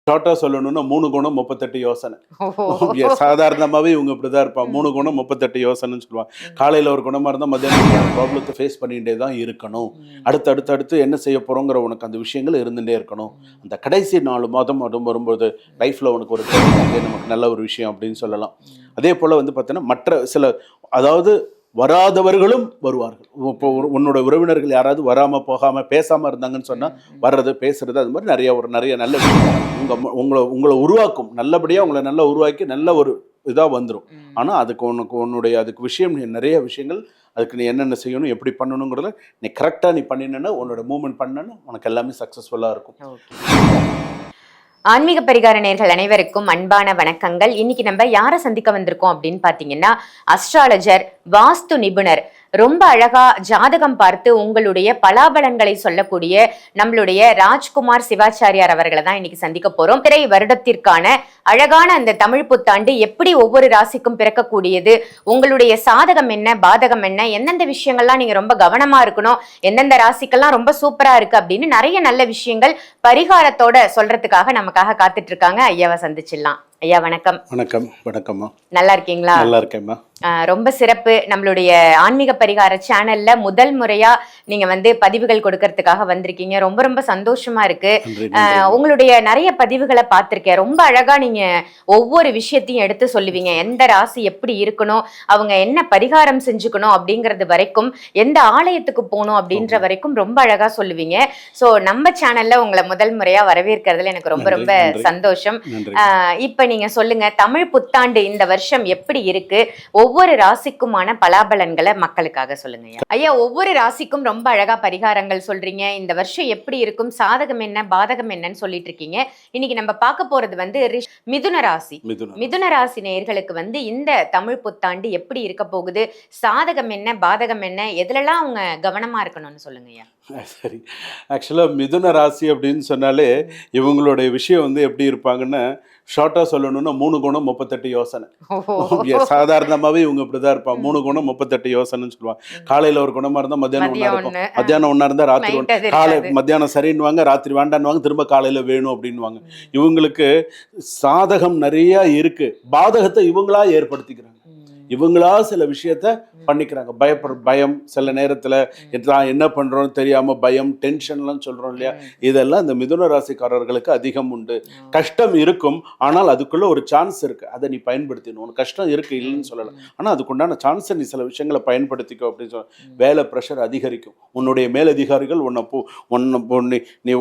ஷார்ட்டா சொல்லணும்னா 3 குணம் 38 யோசனை. சாதாரணமாவே இவங்க இப்படிதான் இருப்பாங்க. 3 குணம் 38 யோசனைன்னு சொல்லுவாங்க. காலையில ஒரு குணமா இருந்தா மத்தியானம் ப்ராப்ளத்தை ஃபேஸ் பண்ணிட்டே தான் இருக்கணும். அடுத்து என்ன செய்ய போறோங்கிற உனக்கு அந்த விஷயங்கள் இருந்துட்டே இருக்கணும். அந்த கடைசி 4 மாதம் அதுவும் வரும்போது லைஃப்ல உனக்கு ஒரு நமக்கு நல்ல ஒரு விஷயம் அப்படின்னு சொல்லலாம். அதே போல வந்து பார்த்தீங்கன்னா மற்ற சில அதாவது வராதவர்களும் வருவார்கள். இப்போ உன்னோட உறவினர்கள் யாராவது வராமல் போகாமல் பேசாமல் இருந்தாங்கன்னு சொன்னால் வர்றது பேசுறது அது மாதிரி நிறைய நல்ல விஷயம் உங்களை உருவாக்கும். நல்லபடியாக உங்களை நல்லா உருவாக்கி நல்ல ஒரு இதாக வந்துடும். ஆனால் அதுக்கு விஷயம் நிறைய விஷயங்கள் அதுக்கு நீ என்னென்ன செய்யணும் எப்படி பண்ணணுங்கிறத நீ கரெக்டாக நீ பண்ணினேன்னா உன்னோட மூவ்மெண்ட் பண்ணேன்னா உனக்கு எல்லாமே சக்ஸஸ்ஃபுல்லாக இருக்கும். ஆன்மீக பரிகார நேயர்கள் அனைவருக்கும் அன்பான வணக்கங்கள். இன்னைக்கு நம்ம யாரை சந்திக்க வந்திருக்கோம் அப்படின்னு பாத்தீங்கன்னா, அஸ்ட்ராலஜர், வாஸ்து நிபுணர், ரொம்ப அழகா ஜாதகம் பார்த்து உங்களுடைய பலாபலன்களை சொல்லக்கூடிய நம்மளுடைய ராஜ்குமார் சிவாச்சாரியார் அவர்களை தான் இன்னைக்கு சந்திக்க போறோம். திரை வருடத்திற்கான அழகான அந்த தமிழ் புத்தாண்டு எப்படி ஒவ்வொரு ராசிக்கும் பிறக்கக்கூடியது, உங்களுடைய சாதகம் என்ன பாதகம் என்ன, எந்தெந்த விஷயங்கள்லாம் நீங்க ரொம்ப கவனமா இருக்கணும், எந்தெந்த ராசிக்கெல்லாம் ரொம்ப சூப்பரா இருக்கு அப்படின்னு நிறைய நல்ல விஷயங்கள் பரிகாரத்தோட சொல்றதுக்காக நமக்காக காத்துட்டு இருக்காங்க. ஐயாவை சந்திச்சிடலாம். ஐயா வணக்கம். வணக்கம்மா. நல்லா இருக்கீங்களா? நல்லா இருக்கேம்மா. ரொம்ப சிறப்பு. நம்மளுடைய ஆன்மீக பரிகார சேனல்ல முதல் முறையா நீங்க வந்து பதிவுகள் கொடுக்கறதுக்காக வந்திருக்கீங்க. ரொம்ப ரொம்ப சந்தோஷமா இருக்கு. உங்களுடைய நிறைய பதிவுகளை பார்த்திருக்கேன். ரொம்ப அழகா நீங்க ஒவ்வொரு விஷயத்தையும் எடுத்து சொல்லுவீங்க. எந்த ராசி எப்படி இருக்கணும், அவங்க என்ன பரிகாரம் செஞ்சுக்கணும் அப்படிங்கிறது வரைக்கும், எந்த ஆலயத்துக்கு போகணும் அப்படின்ற வரைக்கும் ரொம்ப அழகா சொல்லுவீங்க. சோ நம்ம சேனல்ல உங்களை முதல் முறையா வரவேற்கிறதுல எனக்கு ரொம்ப ரொம்ப சந்தோஷம். இப்ப நீங்க சொல்லுங்க, தமிழ் புத்தாண்டு இந்த வருஷம் எப்படி இருக்கு, ஒவ்வொரு ராசிக்குமான பலாபலன்களை மக்களுக்காக சொல்லுங்க ஐயா. ஒவ்வொரு ராசிக்கும் ரொம்ப அழகா பரிகாரங்கள் சொல்றீங்க. இந்த வருஷம் எப்படி இருக்கும், சாதகம் என்ன பாதகம் என்னன்னு சொல்லிட்டு இருக்கீங்க. இன்னைக்கு நம்ம பார்க்க போறது வந்து மிதுன ராசி. மிதுன ராசி நேயர்களுக்கு வந்து இந்த தமிழ் புத்தாண்டு எப்படி இருக்க போகுது, சாதகம் என்ன பாதகம் என்ன, எதுலலாம் அவங்க கவனமா இருக்கணும்னு சொல்லுங்க ஐயா. சரி, ஆக்சுவலாக மிதுன ராசி அப்படின்னு சொன்னாலே இவங்களுடைய விஷயம் வந்து எப்படி இருப்பாங்கன்னா, ஷார்ட்டாக சொல்லணும்னா 3 குணம் 38 யோசனை. சாதாரணமாகவே இவங்க இப்படிதான் இருப்பாங்க. 3 குணம் 38 யோசனைன்னு சொல்லுவாங்க. காலையில் ஒரு குணமாக இருந்தால் மத்தியானம் ஒன்றா இருக்கும், மத்தியானம் ஒன்றா இருந்தால் ராத்திரி ஒன்று, மத்தியானம் சரின்னுவாங்க, ராத்திரி வேண்டான்னுவாங்க, திரும்ப காலையில் வேணும் அப்படின்வாங்க. இவங்களுக்கு சாதகம் நிறையா இருக்கு, பாதகத்தை இவங்களா ஏற்படுத்திக்கிறாங்க. இவங்களா சில விஷயத்த பண்ணிக்கிறாங்க. பயம் சில நேரத்தில் என்ன பண்ணுறோன்னு தெரியாமல் பயம், டென்ஷன்லாம் சொல்கிறோம் இல்லையா, இதெல்லாம் இந்த மிதுன ராசிக்காரர்களுக்கு அதிகம் உண்டு. கஷ்டம் இருக்கும், ஆனால் அதுக்குள்ள ஒரு சான்ஸ் இருக்குது, அதை நீ பயன்படுத்திடணும். உனக்கு கஷ்டம் இருக்குது இல்லைன்னு சொல்லலாம், ஆனால் அதுக்குண்டான சான்ஸை நீ சில விஷயங்களை பயன்படுத்திக்கோ அப்படின்னு சொல்ல. வேலை ப்ரெஷர் அதிகரிக்கும். உன்னுடைய மேலதிகாரிகள் நீ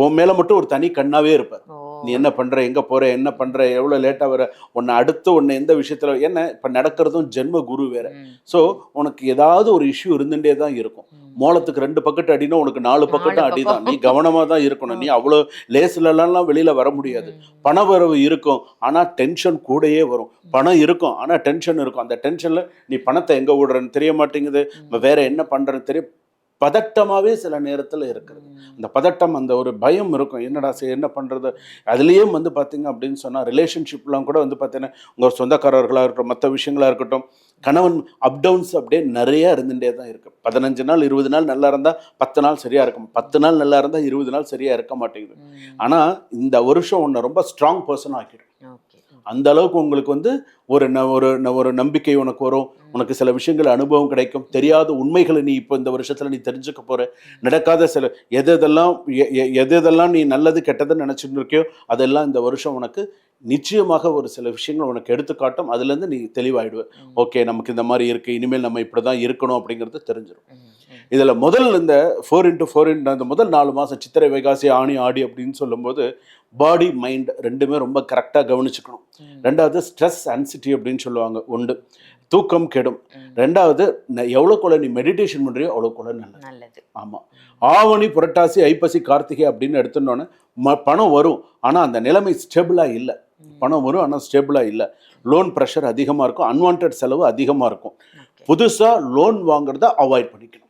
உன் மேலே மட்டும் ஒரு தனி கண்ணாவே இருப்பார். நீ என்ன பண்ற, எங்க போற, என்ன பண்ற, எவ்வளவு லேட்டா வர, உன்னை அடுத்து உன்னை எந்த விஷயத்துல என்ன இப்ப நடக்கிறதும் ஜென்ம குரு வேற. ஸோ உனக்கு ஏதாவது ஒரு இஷ்யூ இருந்துட்டே தான் இருக்கும். மோளத்துக்கு 2 பக்கெட் அடினா உனக்கு 4 பக்கெட்டும் அடிதான். நீ கவனமா தான் இருக்கணும். நீ அவ்வளோ லேஸ்லாம் வெளியில வர முடியாது. பண வரவு இருக்கும், ஆனா டென்ஷன் கூடயே வரும். பணம் இருக்கும், ஆனா டென்ஷன் இருக்கும். அந்த டென்ஷன்ல நீ பணத்தை எங்க விடுறன்னு தெரிய மாட்டேங்குது, வேற என்ன பண்றன்னு தெரியும். பதட்டமாகவே சில நேரத்தில் இருக்கிறது. அந்த பதட்டம், அந்த ஒரு பயம் இருக்கும். என்னடா என்ன பண்ணுறது. அதுலேயும் வந்து பார்த்தீங்க அப்படின்னு சொன்னால் ரிலேஷன்ஷிப்லாம் கூட வந்து பார்த்தீங்கன்னா உங்கள் சொந்தக்காரர்களாக இருக்கட்டும், மற்ற விஷயங்களாக இருக்கட்டும், கணவன் அப் டவுன்ஸ் அப்படியே நிறையா இருந்துகிட்டே தான் இருக்குது. 15 நாள் 20 நாள் நல்லா இருந்தால் 10 நாள் சரியாக இருக்கும், 10 நாள் நல்லா இருந்தால் 20 நாள் சரியாக இருக்க மாட்டேங்குது. ஆனால் இந்த வருஷம் உன்னை ரொம்ப ஸ்ட்ராங் பர்சன் ஆக்கிடும். அந்த அளவுக்கு உங்களுக்கு வந்து ஒரு நம்பிக்கை உனக்கு வரும். உனக்கு சில விஷயங்கள் அனுபவம் கிடைக்கும். தெரியாத உண்மைகளை நீ இப்போ இந்த வருஷத்துல நீ தெரிஞ்சுக்க போற. நடக்காத சில எதெல்லாம் நீ நல்லது கெட்டதுன்னு நினைச்சுட்டு இருக்கியோ அதெல்லாம் இந்த வருஷம் உனக்கு நிச்சயமாக ஒரு சில விஷயங்கள் உனக்கு எடுத்துக்காட்டும். அதுலேருந்து நீ தெளிவாயிடுவ. ஓகே, நமக்கு இந்த மாதிரி இருக்கு, இனிமேல் நம்ம இப்படிதான் இருக்கணும் அப்படிங்கிறது தெரிஞ்சிடும். இதுல முதல் இந்த 4x4 அந்த முதல் 4 மாசம் சித்திரை, வைகாசி, ஆணி, ஆடி அப்படின்னு சொல்லும்போது பாடி மைண்ட் ரெண்டுமே ரொம்ப கரெக்டாக கவனிச்சுக்கணும். 2வது ஸ்ட்ரெஸ் ஆன்சிட்டி அப்படின்னு சொல்லுவாங்க. 1 தூக்கம் கெடும். 2வது எவ்வளோக்குள்ள நீ மெடிடேஷன் பண்ணுறியோ அவ்வளோக்குள்ள நல்லது. ஆமாம். ஆவணி, புரட்டாசி, ஐப்பசி, கார்த்திகை அப்படின்னு எடுத்துட்டோன்னே பணம் வரும், ஆனால் அந்த நிலைமை ஸ்டேபிளாக இல்லை. பணம் வரும், ஆனால் ஸ்டேபிளாக இல்லை. லோன் ப்ரெஷர் அதிகமாக இருக்கும், அன்வான்ட் செலவு அதிகமாக இருக்கும். புதுசாக லோன் வாங்குறத அவாய்ட் பண்ணிக்கணும்.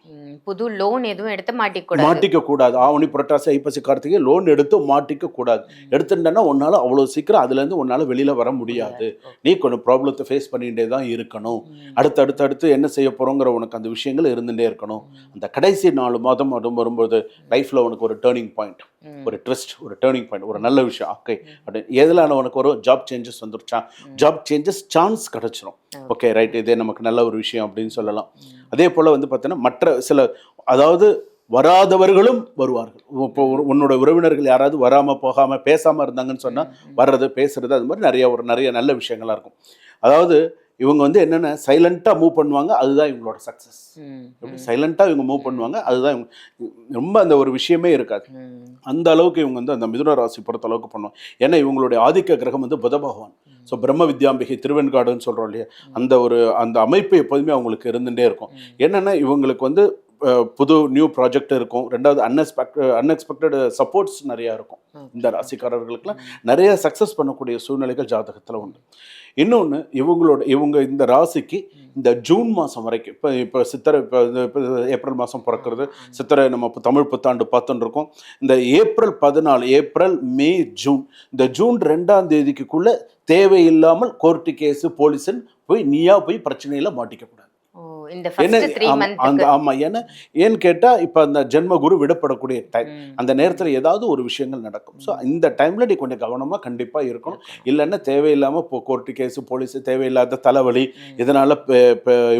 புது லோன் எதுவும் எடுத்து மாட்டிக்க கூடாது. ஆவணி, புரட்டாசி, ஐப்பசி, கார்த்திகை லோன் எடுத்து மாட்டிக்க கூடாது. எடுத்துட்டேன்னா உன்னால அவ்வளோ சீக்கிரம் அதுலேருந்து உன்னால வெளியில வர முடியாது. நீ கொஞ்சம் ப்ராப்ளத்தை ஃபேஸ் பண்ணிகிட்டே தான் இருக்கணும். அடுத்து என்ன செய்ய போறோங்கிற உனக்கு அந்த விஷயங்கள் இருந்துகிட்டே இருக்கணும். அந்த கடைசி 4 மாதம் அதுவும் வரும்போது லைஃப்ல உனக்கு ஒரு டேர்னிங் பாயிண்ட். ஒரு ட்விஸ்ட், ஒரு டேர்னிங் பாயிண்ட், ஒரு நல்ல விஷயம். ஓகே அப்படின்னு எதில் உனக்கு ஒரு ஜாப் சேஞ்சஸ் வந்துருச்சா, ஜாப் சேஞ்சஸ் சான்ஸ் கிடச்சிரும். ஓகே ரைட், இதே நமக்கு நல்ல ஒரு விஷயம் அப்படின்னு சொல்லலாம். அதே போல் வந்து பார்த்தீங்கன்னா மற்ற சில, அதாவது வராதவர்களும் வருவார்கள். இப்போ உன்னோட உறவினர்கள் யாராவது வராமல் போகாமல் பேசாமல் இருந்தாங்கன்னு சொன்னால் வர்றது, பேசுறது, அது மாதிரி நிறைய நல்ல விஷயங்களாக இருக்கும். அதாவது இவங்க வந்து என்னென்ன சைலண்ட்டாக மூவ் பண்ணுவாங்க, அதுதான் இவங்களோட சக்ஸஸ். சைலண்ட்டாக இவங்க மூவ் பண்ணுவாங்க, அதுதான் இவங்க ரொம்ப அந்த ஒரு விஷயமே இருக்காது. அந்த அளவுக்கு இவங்க வந்து அந்த மிதுன ராசி பொறுத்த அளவுக்கு பண்ணுவாங்க. ஏன்னா இவங்களுடைய ஆதிக்க கிரகம் வந்து புத பகவான். ஸோ பிரம்ம வித்யாம்பிகை திருவெண்காடுன்னு சொல்கிறோம் இல்லையா, அந்த அமைப்பு எப்போதுமே அவங்களுக்கு இருந்துகிட்டே இருக்கும். என்னென்னா இவங்களுக்கு வந்து புது நியூ ப்ராஜெக்ட் இருக்கும். ரெண்டாவது அன்எக்ஸ்பெக்டட் சப்போர்ட்ஸ் நிறையா இருக்கும். இந்த ராசிக்காரர்களுக்கெல்லாம் நிறைய சக்ஸஸ் பண்ணக்கூடிய சூழ்நிலைகள் ஜாதகத்தில் உண்டு. இன்னொன்று இவங்க இந்த ராசிக்கு இந்த ஜூன் மாதம் வரைக்கும், இப்போ சித்திரை, இப்போ ஏப்ரல் மாதம் பிறக்கிறது சித்திரை, நம்ம தமிழ் புத்தாண்டு பார்த்துன்னு இருக்கோம். இந்த ஏப்ரல் 14, ஏப்ரல், மே, ஜூன், இந்த ஜூன் 2ஆம் தேதிக்குள்ளே தேவையில்லாமல் கோர்ட்டு கேஸு போலீஸுன்னு நீயா போய் பிரச்சனையில மாட்டிக்கக்கூடாது. ஏன்னு கேட்டா இப்ப அந்த ஜென்ம குரு விடப்படக்கூடிய டைம், அந்த நேரத்துல ஏதாவது ஒரு விஷயங்கள் நடக்கும். ஸோ இந்த டைம்ல நீ கொஞ்சம் கவனமா கண்டிப்பா இருக்கணும். இல்லைன்னா தேவையில்லாம கோர்ட்டு கேஸ், போலீஸ், தேவையில்லாத தலைவலி, இதனால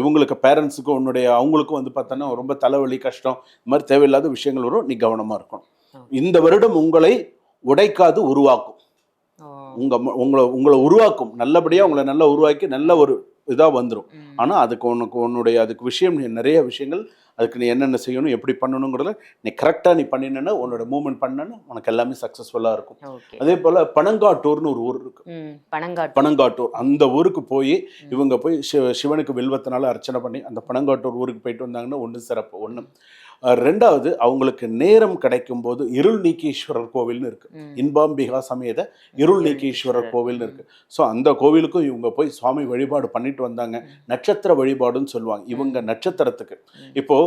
இவங்களுக்கு பேரண்ட்ஸுக்கும் அவங்களுக்கும் வந்து பார்த்தோன்னா ரொம்ப தலைவலி, கஷ்டம், இந்த மாதிரி தேவையில்லாத விஷயங்கள் வரும். நீ கவனமா இருக்கணும். இந்த வருடம் உங்களை உடைக்காது, உருவாக்கும். உங்களை உருவாக்கும், நல்லபடியா உங்களை நல்லா உருவாக்கி நல்ல ஒரு இதாக வந்துடும். ஆனால் அதுக்கு விஷயம், நிறைய விஷயங்கள், அதுக்கு நீ என்னென்ன செய்யணும், எப்படி பண்ணணுங்கிறத நீ கரெக்டாக நீ பண்ணினா, உன்னோட மூவ்மெண்ட் பண்ணனு உனக்கு எல்லாமே சக்ஸஸ்ஃபுல்லாக இருக்கும். அதே போல் பனங்காட்டூர்னு ஒரு ஊர் இருக்கு, பனங்காட்டூர். அந்த ஊருக்கு போய் இவங்க போய் சிவனுக்கு வில்வத்தினால அர்ச்சனை பண்ணி அந்த பனங்காட்டூர் ஊருக்கு போயிட்டு வந்தாங்கன்னா ஒன்று சிறப்பு. ஒன்று. ரெண்டாவது, அவங்களுக்கு நேரம் கிடைக்கும் போது இருள் நீக்கீஸ்வரர் கோவில்னு இருக்கு, இன்பாம்பிகா சமேத இருள் நீக்கீஸ்வரர் கோவில்னு இருக்கு. ஸோ அந்த கோவிலுக்கும் இவங்க போய் சுவாமி வழிபாடு பண்ணிட்டு வந்தாங்க. நட்சத்திர வழிபாடுன்னு சொல்லுவாங்க. இவங்க நட்சத்திரத்துக்கு இப்போ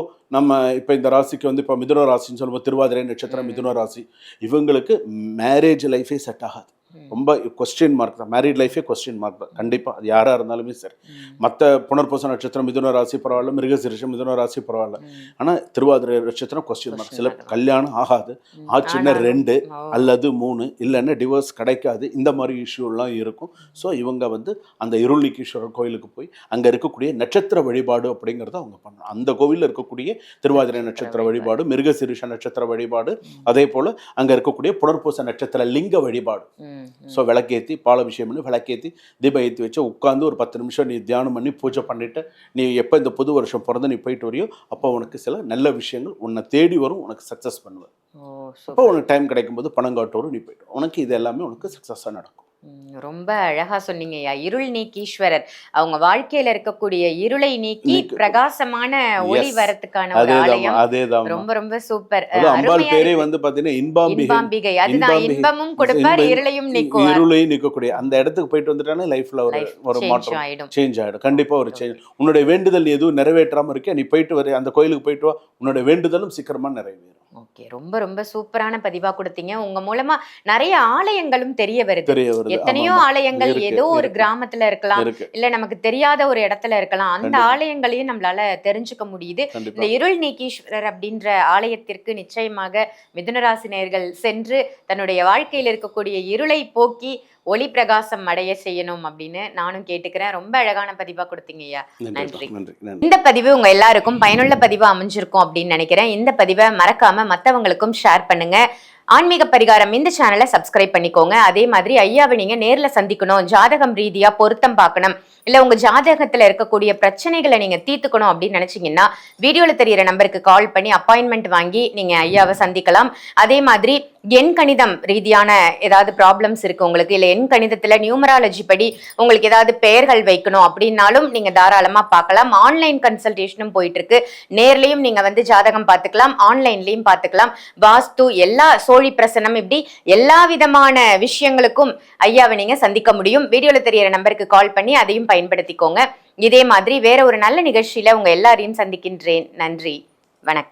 இந்த ராசிக்கு வந்து இப்போ மிதுன ராசின்னு சொல்லுவோம், திருவாதிரை நட்சத்திரம், மிதுன ராசி. இவங்களுக்கு மேரேஜ் லைஃபே செட் ஆகாது. ரொம்ப கொஸ்டின் மார்க் தான், மேரிட் லைஃபே கொஸ்டின் மார்க் தான் கண்டிப்பாக. அது யாராக இருந்தாலுமே சரி. மற்ற புனர்பூச நட்சத்திரம் மிதுன ராசி பரவாயில்ல, மிருகசீரிஷம் மிதுன ராசி பரவாயில்ல. ஆனால் திருவாதிரை நட்சத்திரம் கொஸ்டின் மார்க். சில கல்யாணம் ஆகாது, ஆச்சுன்னா 2 அல்லது 3, இல்லைன்னா டிவோர்ஸ் கிடைக்காது, இந்த மாதிரி இஷ்யூலாம் இருக்கும். ஸோ இவங்க வந்து அந்த இருள்நீக்கீஸ்வரர் கோயிலுக்கு போய் அங்கே இருக்கக்கூடிய நட்சத்திர வழிபாடு அப்படிங்கிறத அவங்க பண்ணணும். அந்த கோவிலில் இருக்கக்கூடிய திருவாதிரை நட்சத்திர வழிபாடு, மிருகசீரிஷ நட்சத்திர வழிபாடு, அதே போல் அங்கே இருக்கக்கூடிய புனர்பூச நட்சத்திர லிங்க வழிபாடு. ஸோ விளக்கேற்றி, பாலாபிஷேகம் பண்ணி, விளக்கேற்றி, தீபம் ஏற்றி வச்சு உட்காந்து ஒரு 10 நிமிஷம் நீ தியானம் பண்ணி பூஜை பண்ணிவிட்டு நீ எப்போ இந்த புது வருஷம் பிறந்து நீ போயிட்டு வரையோ அப்போ உனக்கு சில நல்ல விஷயங்கள் உன்னை தேடி வரும், உனக்கு சக்ஸஸ் பண்ணுவேன். அப்போ உனக்கு டைம் கிடைக்கும்போது பனங்காட்டூர் நீ போய்ட்டு உனக்கு இது எல்லாமே உனக்கு சக்ஸஸாக நடக்கும். ரொம்ப அழகா சொன்னீங்க ஐயா. இருள் நீக்கீஸ்வரர் அவங்க வாழ்க்கையில இருக்கக்கூடிய இருளை நீக்கி பிரகாசமான ஒளி வரத்துக்கான ஒரு ஆலயம். ரொம்ப ரொம்ப சூப்பர். அம்பாள் பேரே வந்து பாத்தீங்கன்னா இன்பாம்பிகை. அதுதான், இன்பமும் கொடுப்பார், இருளையும் நீக்குவார். இருளையும் நீக்கக்கூடிய அந்த இடத்துக்கு போயிட்டு வந்துட்டானே லைஃப்ல ஒரு மாற்றம், சேஞ்ச் ஆயிடும். கண்டிப்பா ஒரு சேஞ்ச். உன்னுடைய வேண்டுதல் எதுவும் நிறைவேற்றாம இருக்கே, நீ போயிட்டு வர அந்த கோயிலுக்கு போயிட்டு வா, உன்னோட வேண்டுதலும் சீக்கிரமா நிறைவேறும். ஓகே, ரொம்ப ரொம்ப சூப்பரான பதிவா கொடுத்தீங்க. உங்க மூலமா நிறைய ஆலயங்களும் தெரிய வருது. எத்தனையோ ஆலயங்கள் ஏதோ ஒரு கிராமத்துல இருக்கலாம், இல்ல நமக்கு தெரியாத ஒரு இடத்துல இருக்கலாம். அந்த ஆலயங்களையும் நம்மளால தெரிஞ்சுக்க முடியுது. இந்த இருள் நீக்கீஸ்வரர் அப்படின்ற ஆலயத்திற்கு நிச்சயமாக மிதுனராசினியர்கள் சென்று தன்னுடைய வாழ்க்கையில் இருக்கக்கூடிய இருளை போக்கி ஒளி பிரகாசம் அடைய செய்யணும் அப்படின்னு நானும் கேட்டுக்கிறேன். ரொம்ப அழகான பதிவா கொடுத்தீங்க ஐயா. நன்றி. இந்த பதிவு உங்க எல்லாருக்கும் பயனுள்ள பதிவா அமைஞ்சிருக்கும் அப்படின்னு நினைக்கிறேன். இந்த பதிவை மறக்காம மற்றவங்களுக்கும் ஷேர் பண்ணுங்க. ஆன்மீக பரிகாரம் இந்த சேனலை சப்ஸ்கிரைப் பண்ணிக்கோங்க. அதே மாதிரி ஐயாவை நீங்க நேர்ல சந்திக்கணும், ஜாதகம் ரீதியா பொருத்தம் பார்க்கணும், இல்ல உங்க ஜாதகத்துல இருக்கக்கூடிய பிரச்சனைகளை நீங்க தீர்த்துக்கணும் அப்படின்னு நினைச்சீங்கன்னா வீடியோல தெரியிற நம்பருக்கு கால் பண்ணி அப்பாயின்மெண்ட் வாங்கி நீங்க ஐயாவை சந்திக்கலாம். அதே மாதிரி எண் கணிதம் ரீதியான ஏதாவது ப்ராப்ளம்ஸ் இருக்கு உங்களுக்கு, இல்ல எண் கணிதத்துல நியூமராலஜி படி உங்களுக்கு ஏதாவது பெயர்கள் வைக்கணும் அப்படின்னாலும் நீங்க தாராளமா பார்க்கலாம். ஆன்லைன் கன்சல்டேஷனும் போயிட்டு இருக்கு. நேர்லயும் நீங்க வந்து ஜாதகம் பார்த்துக்கலாம், ஆன்லைன்லயும் பார்த்துக்கலாம். வாஸ்து, எல்லா சோழி பிரசனம், இப்படி எல்லா விதமான விஷயங்களுக்கும் ஐயாவை நீங்க சந்திக்க முடியும். வீடியோல தெரியிற நம்பருக்கு கால் பண்ணி அதையும் பயன்படுத்திக்கோங்க. இதே மாதிரி வேற ஒரு நல்ல நிகழ்ச்சியில உங்க எல்லாரையும் சந்திக்கின்றேன். நன்றி, வணக்கம்.